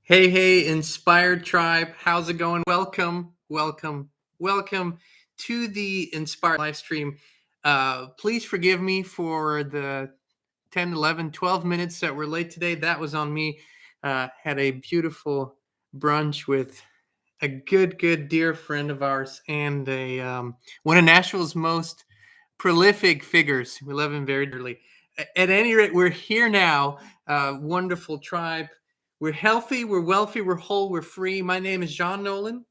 Hey, Inspired Tribe. How's it going? Welcome to the Inspired Livestream. Please forgive me for the 10, 11, 12 minutes that were late today. That was on me. Had a beautiful brunch with a good dear friend of ours and one of Nashville's most prolific figures. We love him very dearly. At any rate, we're here now. Wonderful tribe. We're healthy, we're wealthy, we're whole, we're free. My name is Jean Nolan,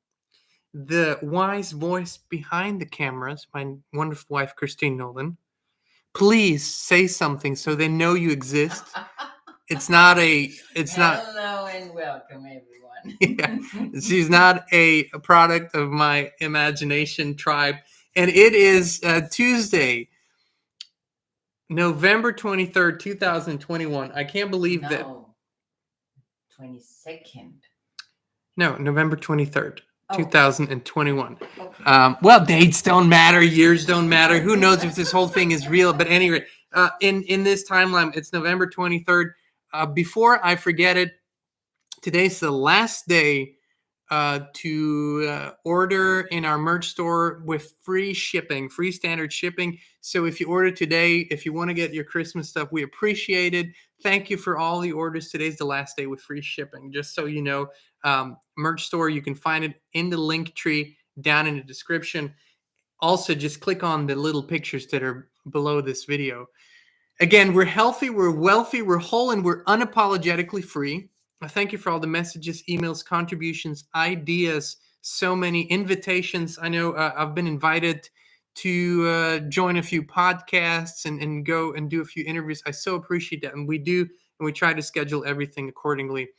the wise voice behind the cameras, my wonderful wife, Kristin Nolan. Please say something so they know you exist. Hello and welcome, everyone. Yeah, she's not a product of my imagination, tribe. And it is Tuesday, November 23rd, 2021. I can't believe that. 22nd. No, November 23rd, Oh. 2021. Okay. Well, dates don't matter, years don't matter. Who knows if this whole thing is real? But anyway, in this timeline, it's November 23rd. Before I forget it, today's the last day to order in our merch store with free shipping, free standard shipping. So if you order today, if you want to get your Christmas stuff, we appreciate it. Thank you for all the orders. Today's the last day with free shipping. Just so you know, merch store, you can find it in the link tree down in the description. Also, just click on the little pictures that are below this video. Again, we're healthy, we're wealthy, we're whole, and we're unapologetically free. Thank you for all the messages, emails, contributions, ideas, so many invitations. I know I've been invited to join a few podcasts and go and do a few interviews. I so appreciate that. And we do, and we try to schedule everything accordingly.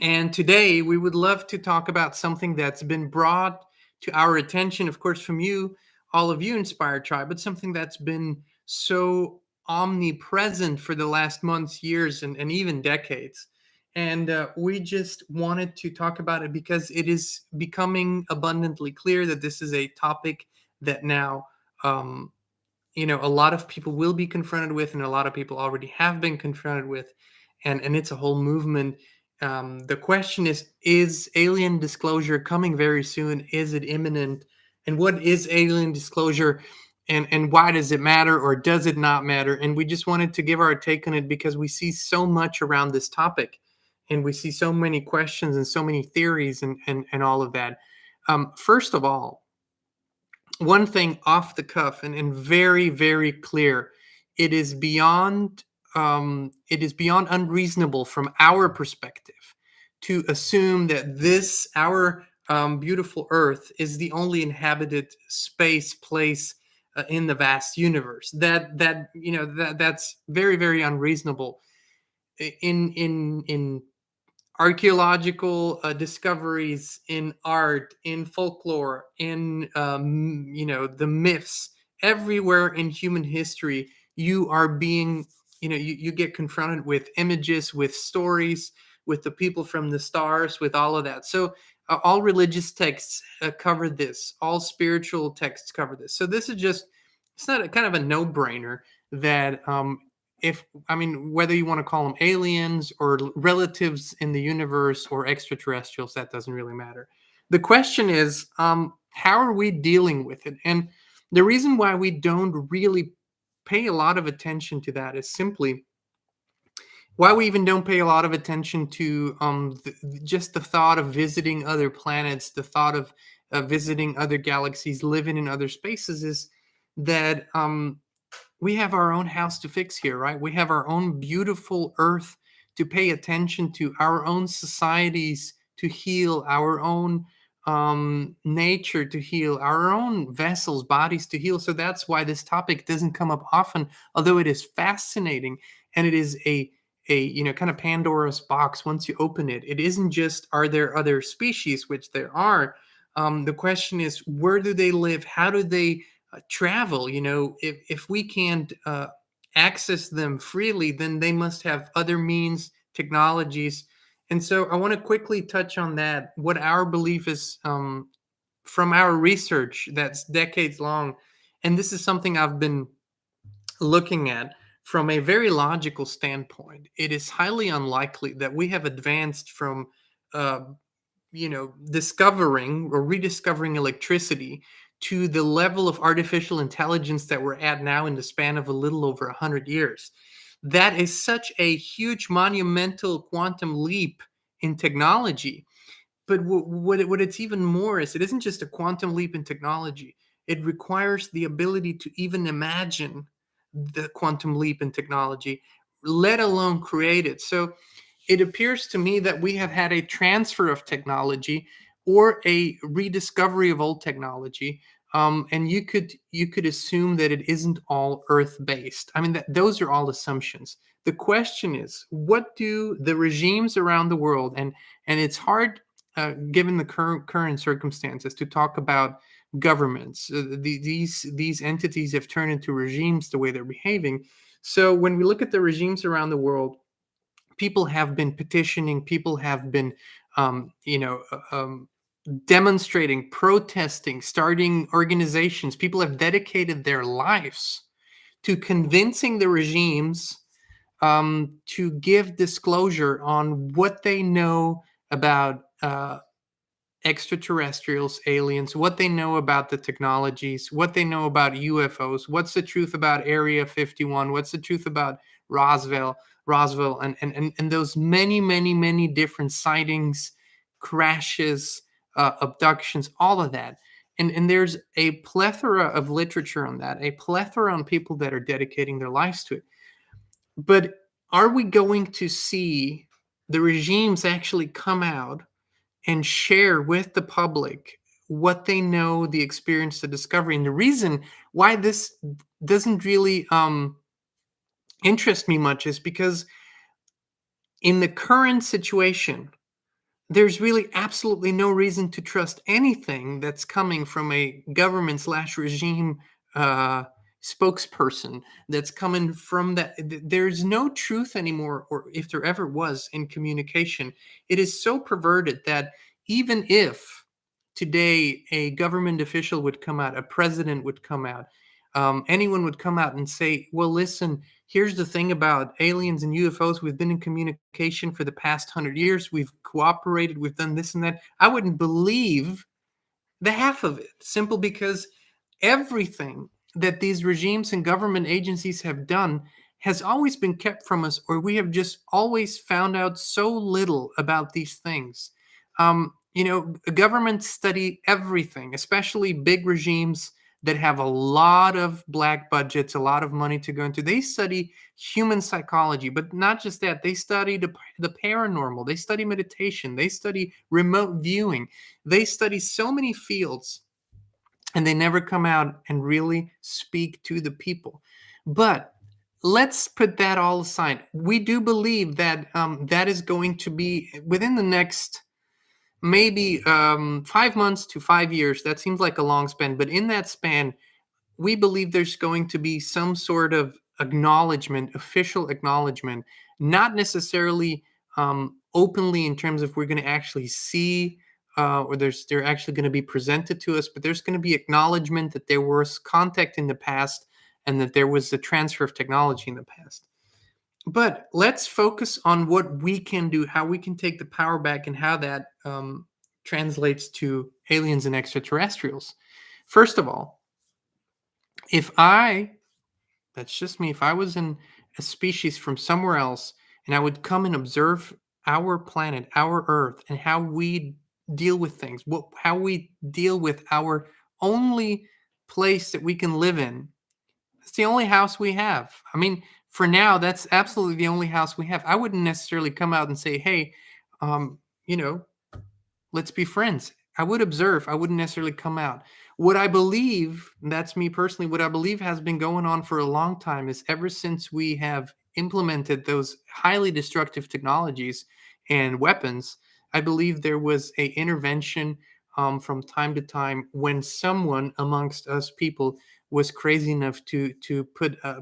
And today we would love to talk about something that's been brought to our attention, of course, from you, all of you, Inspired Tribe, but something that's been so omnipresent for the last months, years, and even decades. And we just wanted to talk about it because it is becoming abundantly clear that this is a topic that now, a lot of people will be confronted with, and a lot of people already have been confronted with, and it's a whole movement. The question is alien disclosure coming very soon? Is it imminent? And what is alien disclosure? And why does it matter, or does it not matter? And we just wanted to give our take on it because we see so much around this topic, and we see so many questions and so many theories and all of that. First of all, one thing off the cuff and very clear, it is beyond unreasonable from our perspective to assume that our beautiful Earth is the only inhabited place in the vast universe. That's very unreasonable. In archaeological discoveries, in art, in folklore, in the myths, everywhere in human history, you are being, you get confronted with images, with stories, with the people from the stars, with all of that. So all religious texts cover this. All spiritual texts cover this. So this is just, it's not a kind of a no-brainer that whether you want to call them aliens or relatives in the universe or extraterrestrials, that doesn't really matter. The question is, how are we dealing with it? And the reason why we don't really pay a lot of attention to that is simply why we even don't pay a lot of attention to just the thought of visiting other planets, the thought of visiting other galaxies, living in other spaces, is that we have our own house to fix here, right? We have our own beautiful Earth to pay attention to, our own societies to heal, our own nature to heal, our own vessels, bodies to heal. So that's why this topic doesn't come up often, although it is fascinating, and it is a kind of Pandora's box. Once you open it, it isn't just, are there other species, which there are. The question is, where do they live? How do they travel? If we can't access them freely, then they must have other means, technologies. And so I want to quickly touch on that, what our belief is from our research that's decades long. And this is something I've been looking at from a very logical standpoint, it is highly unlikely that we have advanced from uh, discovering or rediscovering electricity to the level of artificial intelligence that we're at now in the span of a little over 100 years. That is such a huge monumental quantum leap in technology. But what it's even more is, it isn't just a quantum leap in technology. It requires the ability to even imagine the quantum leap in technology, let alone create it. So it appears to me that we have had a transfer of technology or a rediscovery of old technology. And you could assume that it isn't all Earth based. I mean, those are all assumptions. The question is, what do the regimes around the world, and it's hard, given the current circumstances, to talk about governments. These entities have turned into regimes the way they're behaving. So when we look at the regimes around the world, people have been petitioning, people have been, demonstrating, protesting, starting organizations. People have dedicated their lives to convincing the regimes to give disclosure on what they know about extraterrestrials, aliens, what they know about the technologies, what they know about UFOs, what's the truth about Area 51, what's the truth about Roswell, and those many, many, many different sightings, crashes, abductions, all of that. And there's a plethora of literature on that, a plethora on people that are dedicating their lives to it. But are we going to see the regimes actually come out and share with the public what they know, the experience, the discovery? And the reason why this doesn't really interest me much is because in the current situation, there's really absolutely no reason to trust anything that's coming from a government slash regime uh, spokesperson, that's coming from that. There's no truth anymore, or if there ever was, in communication. It is so perverted that even if today a government official would come out, a president would come out, anyone would come out and say, well, listen, here's the thing about aliens and UFOs. We've been in communication for the past 100 years. We've cooperated. We've done this and that. I wouldn't believe the half of it, simple because everything that these regimes and government agencies have done has always been kept from us, or we have just always found out so little about these things. Governments study everything, especially big regimes that have a lot of black budgets, a lot of money to go into. They study human psychology, but not just that. They study the paranormal. They study meditation. They study remote viewing. They study so many fields, and they never come out and really speak to the people. But let's put that all aside. We do believe that that is going to be within the next maybe 5 months to 5 years. That seems like a long span, but in that span, we believe there's going to be some sort of acknowledgement, official acknowledgement, not necessarily openly in terms of we're going to actually see, or they're actually going to be presented to us, but there's going to be acknowledgement that there was contact in the past and that there was a transfer of technology in the past. But let's focus on what we can do, how we can take the power back, and how that translates to aliens and extraterrestrials. First of all, if I, that's just me, if I was in a species from somewhere else and I would come and observe our planet, our Earth, and how we deal with things, how we deal with our only place that we can live in, it's the only house we have. I mean, for now, that's absolutely the only house we have. I wouldn't necessarily come out and say, hey, um, you know, let's be friends. I would observe. I wouldn't necessarily come out. What I believe, and that's me personally, what I believe has been going on for a long time is ever since we have implemented those highly destructive technologies and weapons, I believe there was a intervention from time to time when someone amongst us people was crazy enough to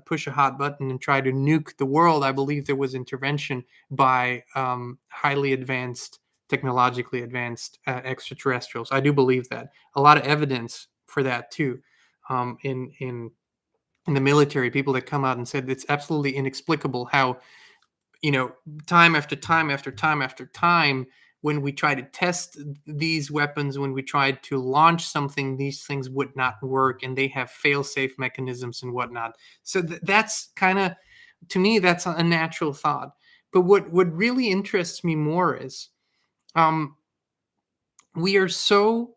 push a hot button and try to nuke the world. I believe there was intervention by highly advanced, technologically advanced extraterrestrials. I do believe that. A lot of evidence for that too, in in the military, people that come out and said it's absolutely inexplicable how, time after time after time after time, when we try to test these weapons, when we tried to launch something, these things would not work, and they have fail-safe mechanisms and whatnot. So that's kind of, to me, that's a natural thought. But what really interests me more is, um, we are so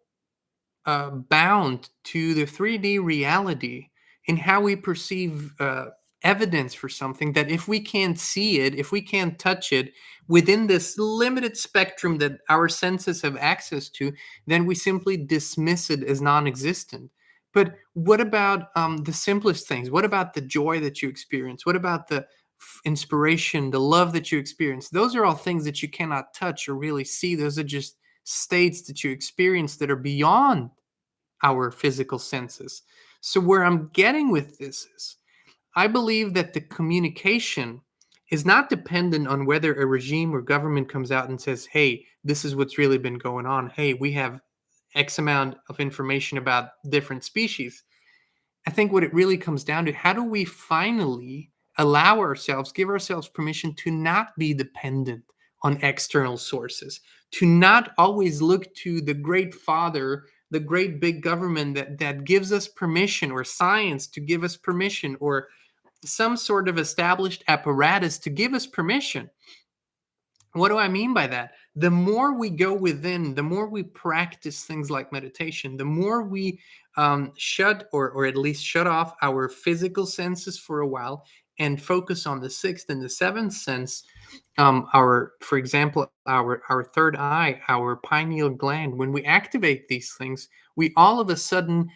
bound to the 3D reality in how we perceive evidence for something, that if we can't see it, if we can't touch it within this limited spectrum that our senses have access to, then we simply dismiss it as non existent. But what about the simplest things? What about the joy that you experience? What about the inspiration, the love that you experience? Those are all things that you cannot touch or really see. Those are just states that you experience that are beyond our physical senses. So, where I'm getting with this is, I believe that the communication is not dependent on whether a regime or government comes out and says, hey, this is what's really been going on. Hey, we have X amount of information about different species. I think what it really comes down to, how do we finally allow ourselves, give ourselves permission to not be dependent on external sources, to not always look to the great father, the great big government that gives us permission, or science to give us permission, or some sort of established apparatus to give us permission. What do I mean by that? The more we go within, the more we practice things like meditation, the more we shut, or at least shut off our physical senses for a while and focus on the sixth and the seventh sense. For example, our third eye, our pineal gland. When we activate these things, we all of a sudden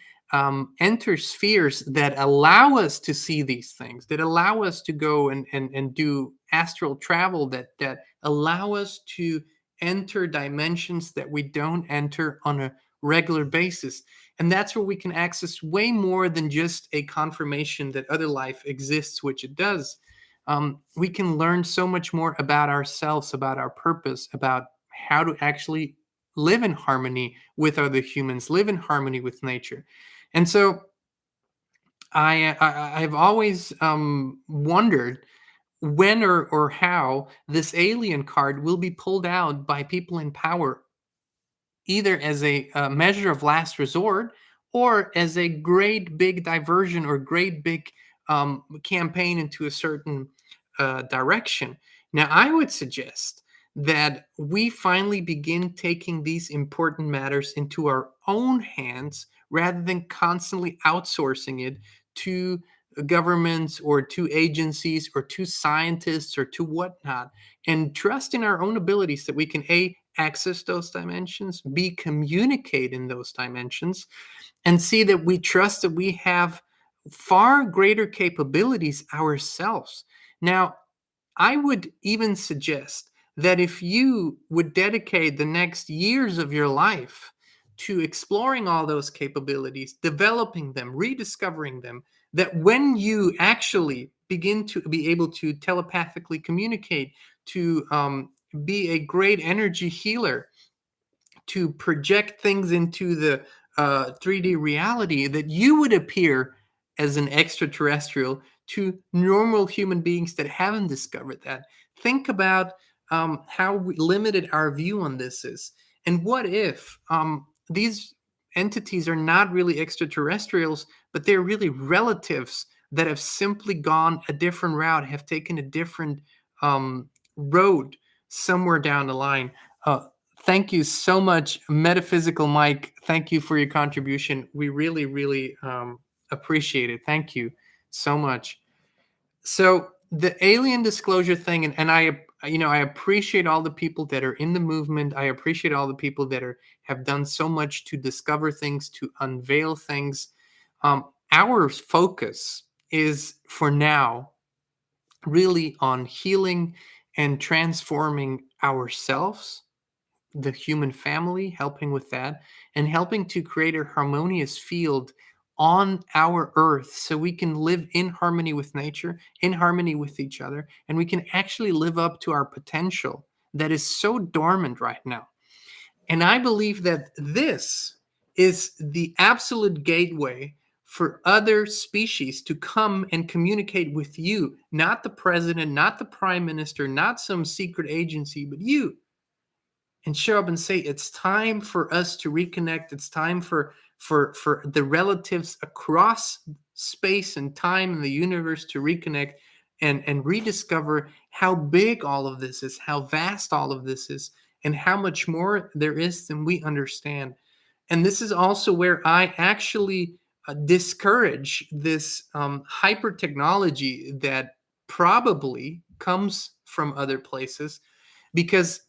enter spheres that allow us to see these things, that allow us to go and do astral travel, that allow us to enter dimensions that we don't enter on a regular basis. And that's where we can access way more than just a confirmation that other life exists, which it does. We can learn so much more about ourselves, about our purpose, about how to actually live in harmony with other humans, live in harmony with nature. And so I've always wondered when or how this alien card will be pulled out by people in power, either as a measure of last resort, or as a great big diversion, or great big campaign into a certain direction. Now, I would suggest that we finally begin taking these important matters into our own hands, rather than constantly outsourcing it to governments, or to agencies, or to scientists, or to whatnot, and trust in our own abilities that we can access those dimensions, communicate in those dimensions, and see that we trust that we have far greater capabilities ourselves. Now, I would even suggest that if you would dedicate the next years of your life to exploring all those capabilities, developing them, rediscovering them, that when you actually begin to be able to telepathically communicate, to be a great energy healer, to project things into the 3D reality, that you would appear as an extraterrestrial to normal human beings that haven't discovered that. Think about how limited our view on this is. And what if these entities are not really extraterrestrials, but they're really relatives that have simply gone a different route, have taken a different road somewhere down the line? Thank you so much, Metaphysical Mike. Thank you for your contribution. We really, really appreciate it. Thank you so much. So the alien disclosure thing, and I appreciate all the people that are in the movement. I appreciate all the people that have done so much to discover things, to unveil things. Our focus is, for now, really on healing and transforming ourselves, the human family, helping with that, and helping to create a harmonious field on our earth, so we can live in harmony with nature, in harmony with each other, and we can actually live up to our potential that is so dormant right now. And I believe that this is the absolute gateway for other species to come and communicate with you, not the president, not the prime minister, not some secret agency, but you, and show up and say it's time for us to reconnect. It's time for the relatives across space and time in the universe to reconnect and rediscover how big all of this is, how vast all of this is, and how much more there is than we understand. And this is also where I actually discourage this hyper technology that probably comes from other places, because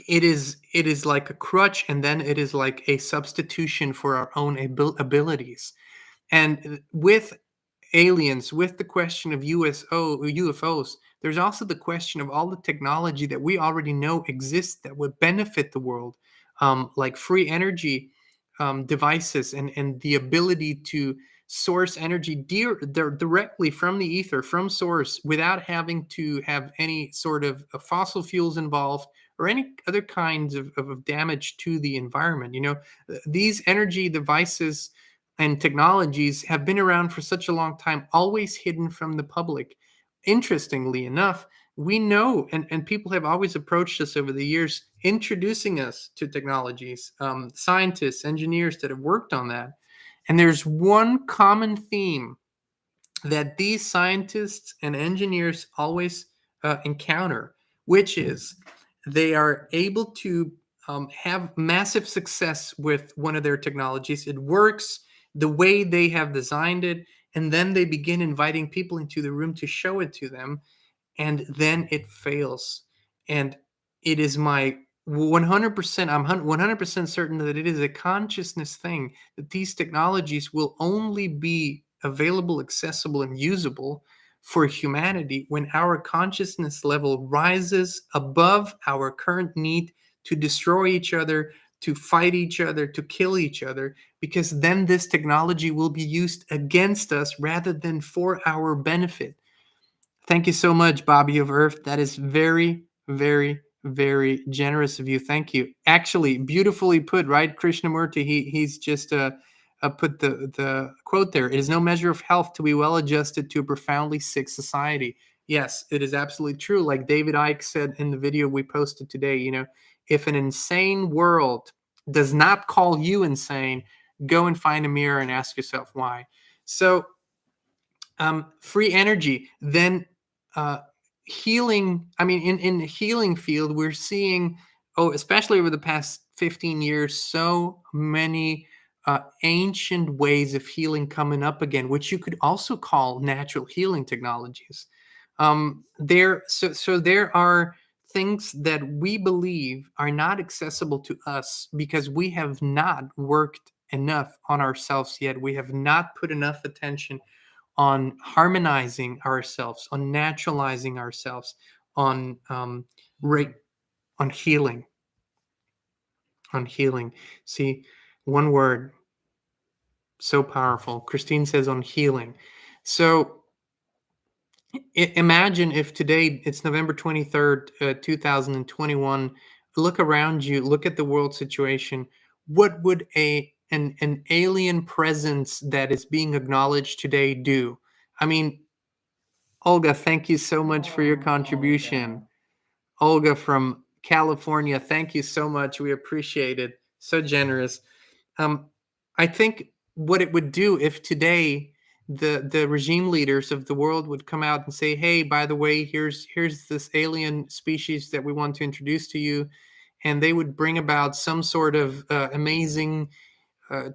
it is like a crutch, and then it is like a substitution for our own abilities. And with aliens, with the question of UFOs, there's also the question of all the technology that we already know exists that would benefit the world, like free energy devices, and the ability to source energy directly from the ether, from source, without having to have any sort of fossil fuels involved or any other kinds of damage to the environment. These energy devices and technologies have been around for such a long time, always hidden from the public. Interestingly enough, we know, and people have always approached us over the years, introducing us to technologies, scientists, engineers that have worked on that. And there's one common theme that these scientists and engineers always encounter, which is they are able to have massive success with one of their technologies. It works the way they have designed it, and then they begin inviting people into the room to show it to them, and then it fails. And it is my 100%, I'm 100% certain that it is a consciousness thing, that these technologies will only be available, accessible, and usable for humanity when our consciousness level rises above our current need to destroy each other, to fight each other, to kill each other, because then this technology will be used against us rather than for our benefit. Thank you so much, Bobby of Earth. That is very, very, very generous of you. Thank you. Actually, beautifully put, right, Krishnamurti? He's just put the quote there. It is no measure of health to be well adjusted to a profoundly sick society. Yes, it is absolutely true. Like David Icke said in the video we posted today, if an insane world does not call you insane, go and find a mirror and ask yourself why. So free energy, then healing. I mean, in the healing field, we're seeing, especially over the past 15 years, so many ancient ways of healing coming up again, which you could also call natural healing technologies. So there are things that we believe are not accessible to us because we have not worked enough on ourselves yet. We have not put enough attention on harmonizing ourselves, on naturalizing ourselves, on on healing, on healing. See, one word, so powerful. Christine says on healing. So imagine if today it's November 23rd, 2021. Look around you, look at the world situation. What would an alien presence that is being acknowledged today do? I mean, Olga, thank you so much for your contribution. Olga from California, thank you so much. We appreciate it. So generous. I think what it would do if today the regime leaders of the world would come out and say, "Hey, by the way, here's this alien species that we want to introduce to you," and they would bring about some sort of amazing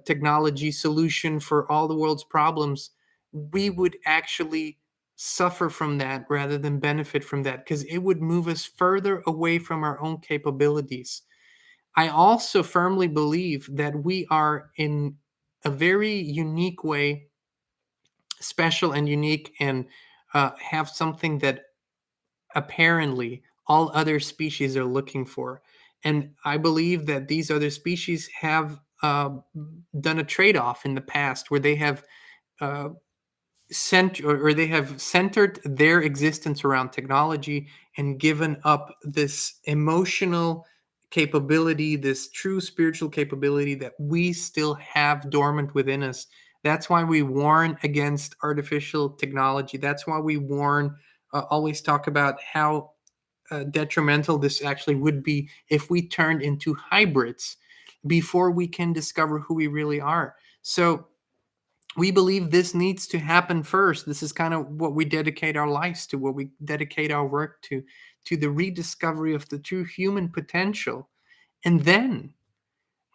technology solution for all the world's problems, we would actually suffer from that rather than benefit from that, because it would move us further away from our own capabilities. I also firmly believe that we are in a very unique way, special and unique, and have something that apparently all other species are looking for. And I believe that these other species have done a trade-off in the past where they have uh, or they have centered their existence around technology and given up this emotional capability, this true spiritual capability that we still have dormant within us, That's why we warn against artificial technology. That's why we warn, always talk about how detrimental this actually would be if we turned into hybrids before we can discover who we really are. So we believe this needs to happen first. This is kind of what we dedicate our lives to, what we dedicate our work to the rediscovery of the true human potential. And then,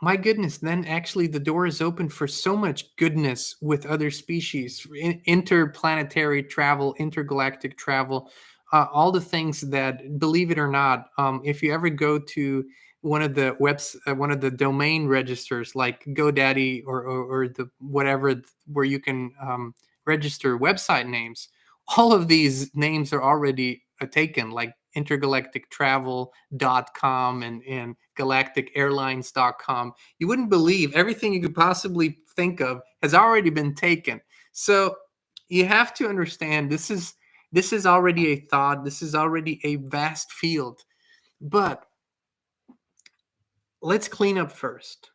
my goodness, then actually the door is open for so much goodness with other species, interplanetary travel, intergalactic travel, all the things that, believe it or not, if you ever go to one of the domain registers like GoDaddy or the whatever where you can register website names, all of these names are already taken, like intergalactictravel.com and galacticairlines.com. You wouldn't believe everything you could possibly think of has already been taken. So you have to understand this is already a thought. This is already a vast field. But let's clean up first.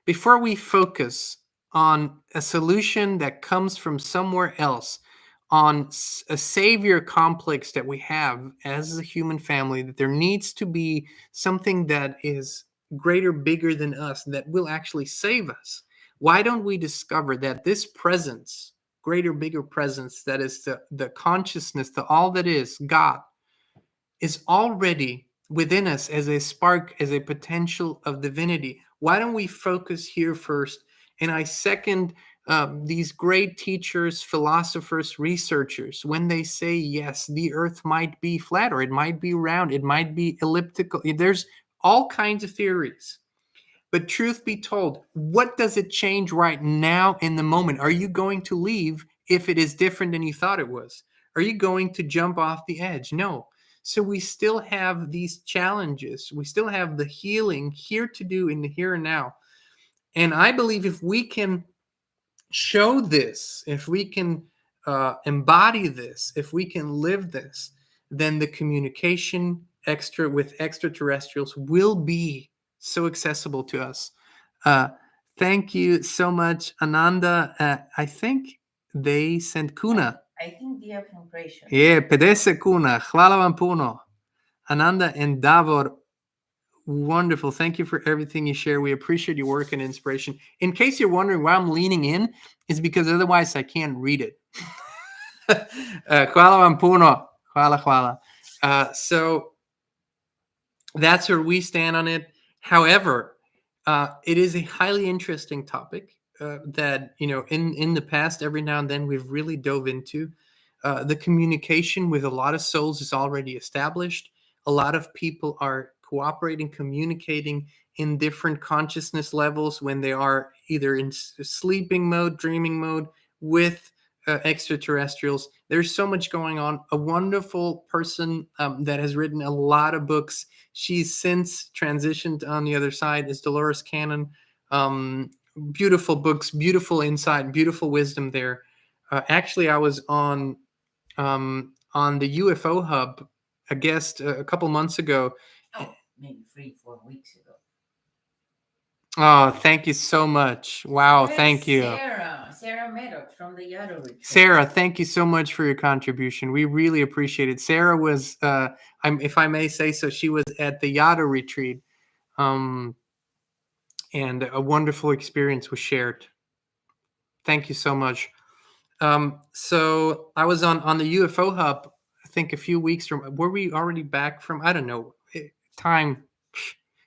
Before we focus on a solution that comes from somewhere else, on a savior complex that we have as a human family, that there needs to be something that is greater, bigger than us, that will actually save us. Why don't we discover that this presence, greater, bigger presence, that is the consciousness, the all that is, God, is already within us as a spark, as a potential of divinity? Why don't we focus here first? And I second these great teachers, philosophers, researchers when they say, yes, the earth might be flat or it might be round, it might be elliptical. There's all kinds of theories. But truth be told, what does it change right now in the moment? Are you going to leave if it is different than you thought it was? Are you going to jump off the edge? No. So we still have these challenges. We still have the healing here to do in the here and now. And I believe if we can show this, if we can embody this, if we can live this, then the communication with extraterrestrials will be so accessible to us. Thank you so much, Ananda. I think they sent kuna. I think they are from Croatia. Yeah, 50 kuna. Hvala vam puno. Ananda and Davor, wonderful. Thank you for everything you share. We appreciate your work and inspiration. In case you're wondering why I'm leaning in, is because otherwise I can't read it. Hvala vam puno. Hvala. So that's where we stand on it. However, it is a highly interesting topic that, in the past, every now and then we've really dove into. The communication with a lot of souls is already established. A lot of people are cooperating, communicating in different consciousness levels when they are either in sleeping mode, dreaming mode with extraterrestrials. There's so much going on. A wonderful person that has written a lot of books. She's since transitioned on the other side is Dolores Cannon. Beautiful books, beautiful insight, beautiful wisdom there. Actually, I was on the UFO Hub, a guest a couple months ago. Oh, maybe 3-4 weeks ago. Oh, thank you so much. Wow, thank you. Sarah Maddox from the Yado Retreat. Sarah, thank you so much for your contribution. We really appreciate it. Sarah was, if I may say so, she was at the Yado Retreat, and a wonderful experience was shared. Thank you so much. So I was on the UFO Hub, I think a few weeks from, were we already back from, I don't know, time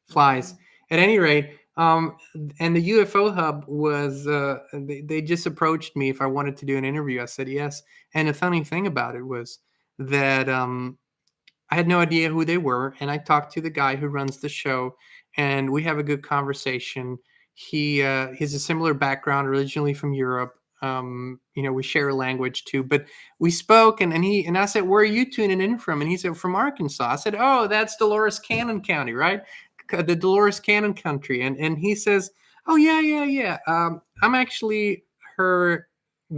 flies. At any rate, and the UFO Hub was, they just approached me if I wanted to do an interview. I said yes. And the funny thing about it was that I had no idea who they were. And I talked to the guy who runs the show, and we have a good conversation. He has a similar background, originally from Europe. We share a language too, but we spoke, and I said, where are you tuning in from? And he said, from Arkansas. I said, oh, that's Dolores Cannon County, right? The Dolores Cannon country. And he says, oh, yeah. I'm actually her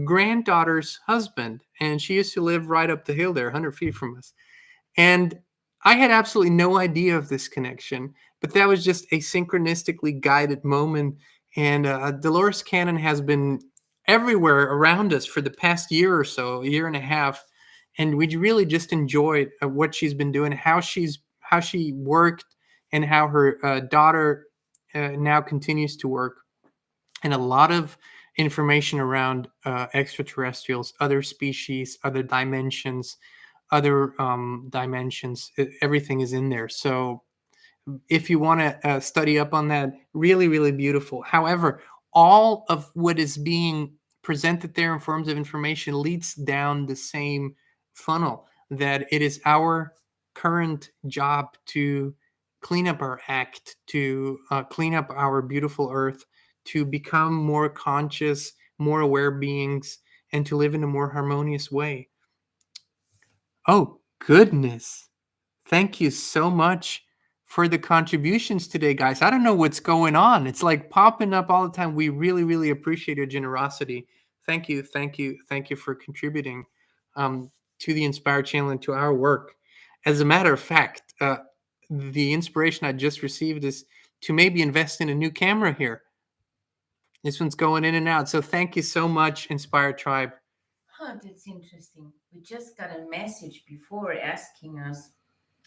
granddaughter's husband, and she used to live right up the hill there, 100 feet from us. And I had absolutely no idea of this connection, but that was just a synchronistically guided moment. And Dolores Cannon has been everywhere around us for the past year or so, a year and a half, and we really just enjoyed what she's been doing, how she worked, and how her daughter now continues to work, and a lot of information around extraterrestrials, other species, other dimensions, everything is in there. So if you want to study up on that, really, really beautiful. However, all of what is being presented there in forms of information leads down the same funnel, that it is our current job to clean up our act, to clean up our beautiful earth, to become more conscious, more aware beings, and to live in a more harmonious way. Oh, goodness. Thank you so much for the contributions today, guys. I don't know what's going on. It's like popping up all the time. We really, really appreciate your generosity. Thank you, thank you, thank you for contributing to the Inspired channel and to our work. As a matter of fact, the inspiration I just received is to maybe invest in a new camera here. This one's going in and out. So thank you so much, Inspired Tribe. Huh, that's interesting. We just got a message before asking us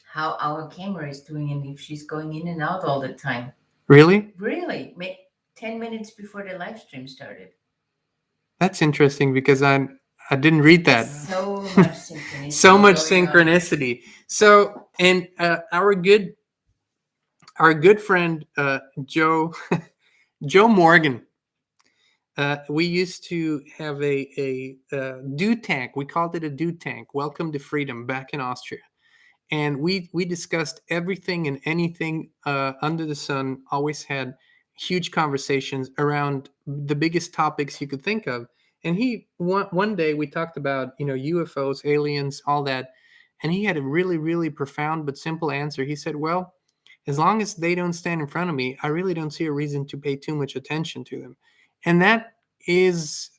how our camera is doing and if she's going in and out all the time. Really? Really? 10 minutes before the live stream started. That's interesting because I didn't read that. So much synchronicity. So much going on. synchronicity. So, and our good friend Joe Morgan. We used to have a dew tank. We called it a dew tank. Welcome to Freedom back in Austria. And we discussed everything and anything under the sun, always had huge conversations around the biggest topics you could think of. And one day we talked about, UFOs, aliens, all that. And he had a really, really profound but simple answer. He said, well, as long as they don't stand in front of me, I really don't see a reason to pay too much attention to them. And that is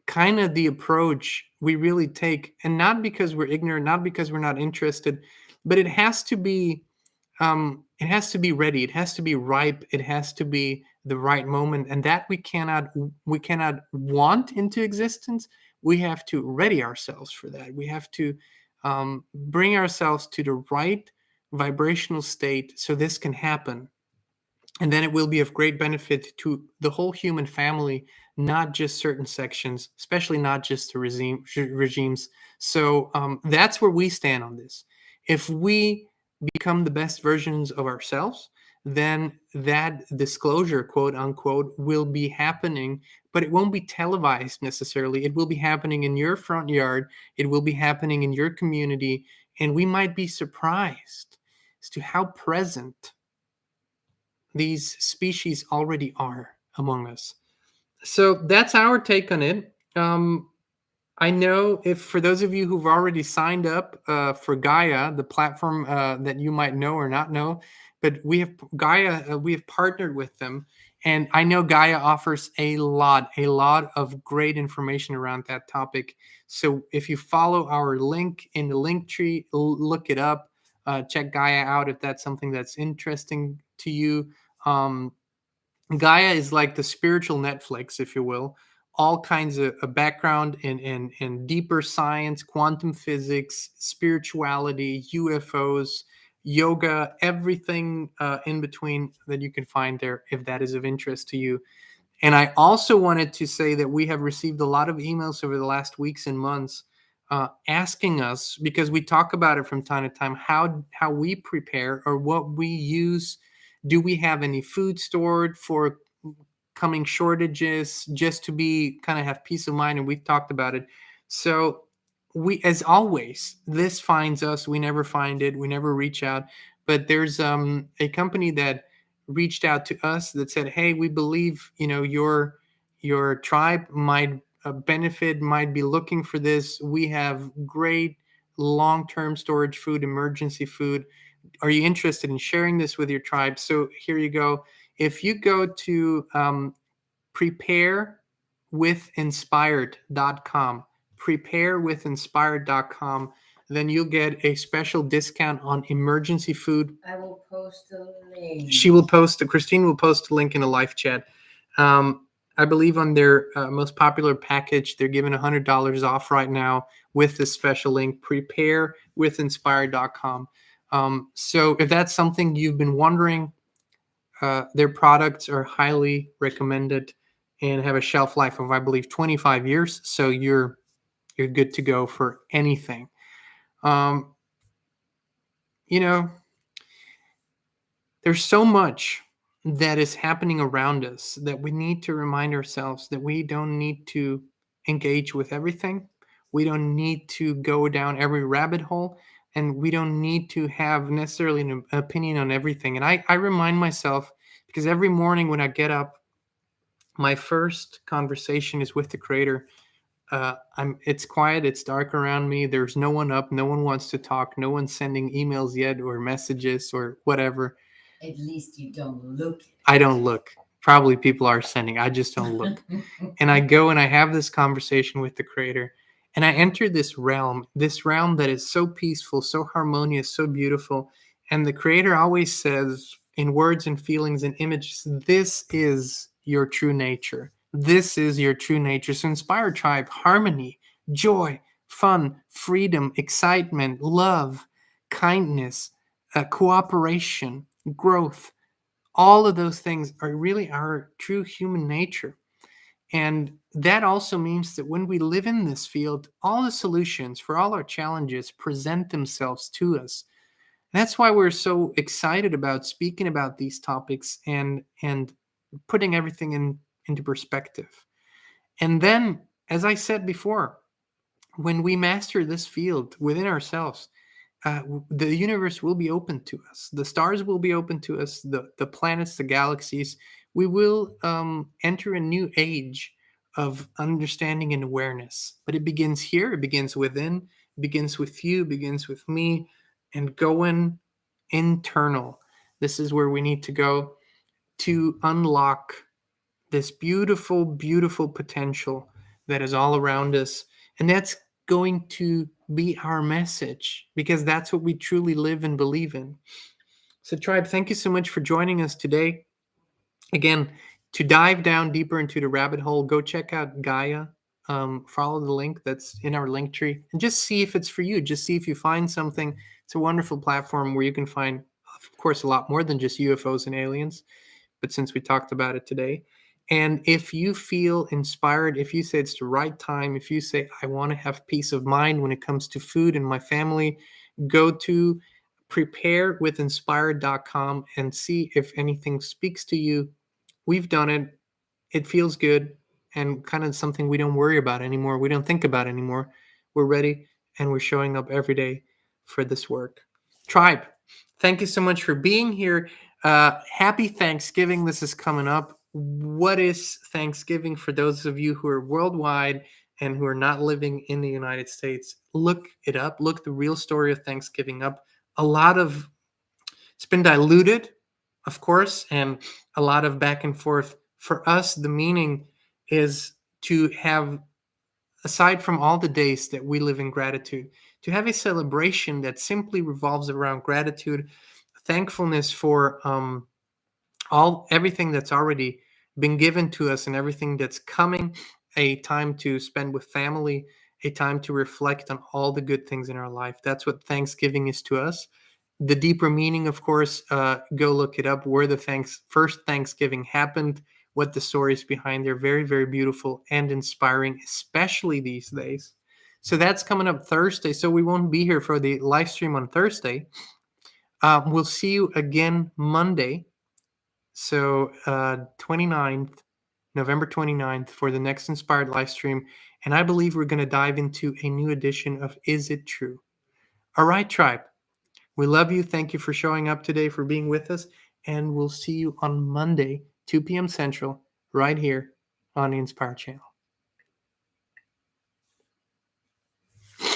kind of the approach we really take. And not because we're ignorant, not because we're not interested, but it has to be ready. It has to be ripe. It has to be the right moment, and that we cannot want into existence. We have to ready ourselves for that. We have to bring ourselves to the right vibrational state so this can happen, and then it will be of great benefit to the whole human family, not just certain sections, especially not just the regimes. So that's where we stand on this. If we become the best versions of ourselves, then that disclosure, quote unquote, will be happening, but it won't be televised necessarily. It will be happening in your front yard. It will be happening in your community. And we might be surprised as to how present these species already are among us. So that's our take on it. I know if for those of you who've already signed up for Gaia, the platform that you might know or not know, but we have Gaia, we have partnered with them. And I know Gaia offers a lot of great information around that topic. So if you follow our link in the link tree, look it up, check Gaia out if that's something that's interesting to you. Gaia is like the spiritual Netflix, if you will. All kinds of background and deeper science, quantum physics, spirituality, UFOs, yoga, everything in between that you can find there if that is of interest to you. And I also wanted to say that we have received a lot of emails over the last weeks and months asking us, because we talk about it from time to time, how we prepare or what we use. Do we have any food stored for coming shortages, just to be kind of have peace of mind? And we've talked about it. So we, as always, this finds us. We never find it. We never reach out. But there's a company that reached out to us that said, hey, we believe, your tribe might benefit, might be looking for this. We have great long-term storage food, emergency food. Are you interested in sharing this with your tribe? So here you go. If you go to preparewithinspired.com, preparewithinspired.com, then you'll get a special discount on emergency food. I will post a link. Christine will post a link in a live chat. I believe on their most popular package, they're giving $100 off right now with this special link, preparewithinspired.com. So if that's something you've been wondering, their products are highly recommended and have a shelf life of, I believe, 25 years. So you're good to go for anything. Um, you know, there's so much that is happening around us that we need to remind ourselves that we don't need to engage with everything. We don't need to go down every rabbit hole, and we don't need to have necessarily an opinion on everything. And I remind myself, because every morning when I get up, my first conversation is with the creator. It's quiet, it's dark around me, there's no one up, no one wants to talk, no one's sending emails yet or messages or whatever. At least you don't look. I don't look. Probably people are sending, I just don't look. And I go and I have this conversation with the creator, and I enter this realm that is so peaceful, so harmonious, so beautiful. And the creator always says, in words and feelings and images, this is your true nature. This is your true nature. So Inspired Tribe, harmony, joy, fun, freedom, excitement, love, kindness, cooperation, growth, all of those things are really our true human nature. And that also means that when we live in this field, all the solutions for all our challenges present themselves to us. And that's why we're so excited about speaking about these topics and putting everything into perspective. And then, as I said before, when we master this field within ourselves, the universe will be open to us. The stars will be open to us. The planets, the galaxies. We will enter a new age of understanding and awareness. But it begins here. It begins within. It begins with you. It begins with me. And going internal. This is where we need to go to unlock this beautiful, beautiful potential that is all around us. And that's going to be our message, because that's what we truly live and believe in. So, Tribe, thank you so much for joining us today. Again, to dive down deeper into the rabbit hole, go check out Gaia. Follow the link that's in our link tree and just see if it's for you. Just see if you find something. It's a wonderful platform where you can find, of course, a lot more than just UFOs and aliens. But since we talked about it today, and if you feel inspired, if you say it's the right time, if you say, I want to have peace of mind when it comes to food and my family, go to preparewithinspired.com and see if anything speaks to you. We've done it. It feels good and kind of something we don't worry about anymore. We don't think about anymore. We're ready and we're showing up every day for this work. Tribe, thank you so much for being here. Happy Thanksgiving. This is coming up. What is Thanksgiving for those of you who are worldwide and who are not living in the United States? Look it up. Look the real story of Thanksgiving up. It's been diluted, of course, and a lot of back and forth. For us, the meaning is to have, aside from all the days that we live in gratitude, to have a celebration that simply revolves around gratitude, thankfulness for everything that's already been given to us and everything that's coming, a time to spend with family, a time to reflect on all the good things in our life. That's what Thanksgiving is to us. The deeper meaning, of course, go look it up, where the first Thanksgiving happened, what the stories behind. They're very, very beautiful and inspiring, especially these days. So that's coming up Thursday. So we won't be here for the live stream on Thursday. We'll see you again Monday. So 29th, November 29th, for the next Inspired live stream. And I believe we're going to dive into a new edition of Is It True? All right, Tribe. We love you. Thank you for showing up today, for being with us. And we'll see you on Monday, 2 p.m. Central, right here on the Inspired channel.